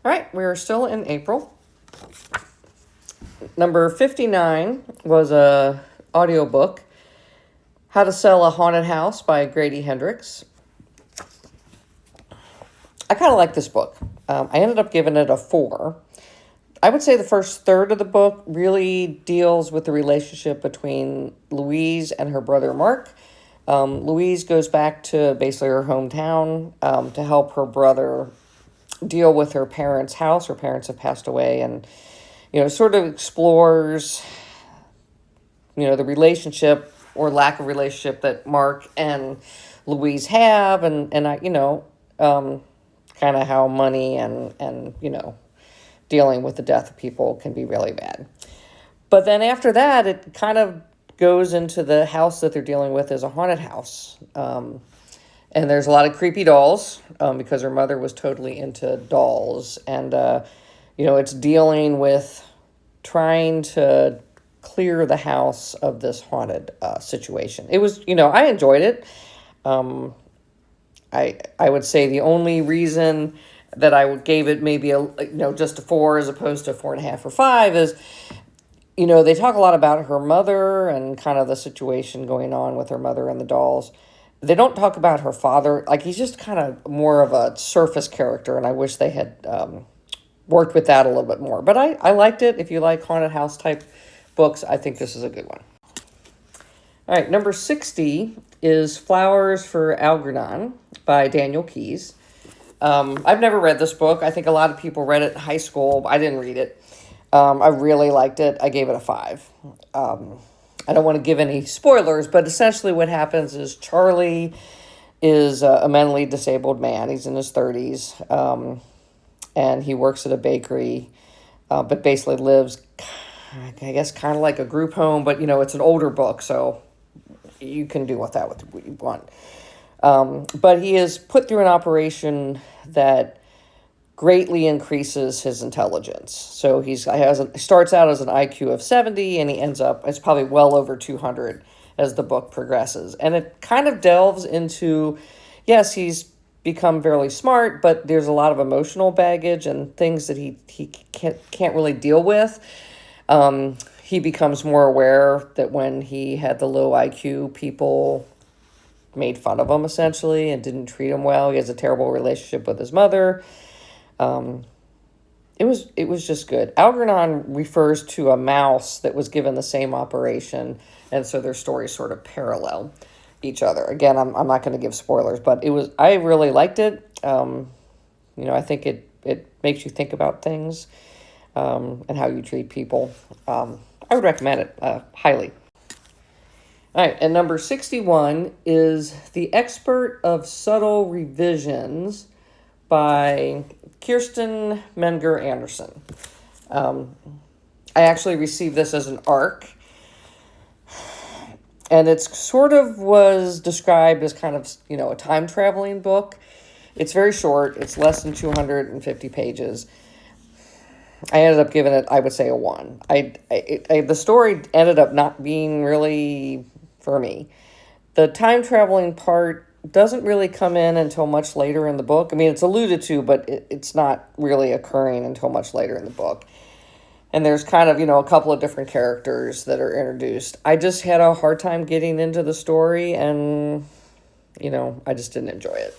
All right, we're still in April. Number 59 was a audiobook, How to Sell a Haunted House by Grady Hendrix. I kind of like this book. I ended up giving it a 4. I would say the first third of the book really deals with the relationship between Louise and her brother Mark. Louise goes back to basically her hometown to help her brother deal with her parents' house. Her parents have passed away, and sort of explores the relationship or lack of relationship that Mark and Louise have, and kind of how money and dealing with the death of people can be really bad. But then after that, it kind of goes into the house that they're dealing with as a haunted house. And there's a lot of creepy dolls because her mother was totally into dolls. And, it's dealing with trying to clear the house of this haunted situation. It was, I enjoyed it. I would say the only reason that I gave it maybe just a 4 as opposed to 4.5 or 5 is, they talk a lot about her mother and kind of the situation going on with her mother and the dolls. They don't talk about her father. Like, he's just kind of more of a surface character, and I wish they had worked with that a little bit more. But I liked it. If you like haunted house type books, I think this is a good one. All right, number 60 is Flowers for Algernon by Daniel Keyes. I've never read this book. I think a lot of people read it in high school, but I didn't read it. I really liked it. I gave it a 5. I don't want to give any spoilers, but essentially what happens is Charlie is a mentally disabled man. He's in his 30s, and he works at a bakery, but basically lives, I guess, kind of like a group home, but, it's an older book, so you can do with that what you want. But he is put through an operation that greatly increases his intelligence. So he starts out as an IQ of 70, and he ends up, it's probably well over 200 as the book progresses. And it kind of delves into, yes, he's become fairly smart, but there's a lot of emotional baggage and things that he can't really deal with. He becomes more aware that when he had the low IQ, people made fun of him essentially and didn't treat him well. He has a terrible relationship with his mother. It was just good. Algernon refers to a mouse that was given the same operation, and so their stories sort of parallel each other. Again, I'm not going to give spoilers, but I really liked it. I think it makes you think about things and how you treat people. I would recommend it highly. All right, and number 61 is The Expert of Subtle Revisions by Kirsten Menger Anderson. I actually received this as an ARC, and it sort of was described as kind of, a time-traveling book. It's very short. It's less than 250 pages. I ended up giving it, I would say, a 1. The story ended up not being really for me. The time-traveling part doesn't really come in until much later in the book. I mean, it's alluded to, but it's not really occurring until much later in the book. And there's kind of, a couple of different characters that are introduced. I just had a hard time getting into the story, and, I just didn't enjoy it.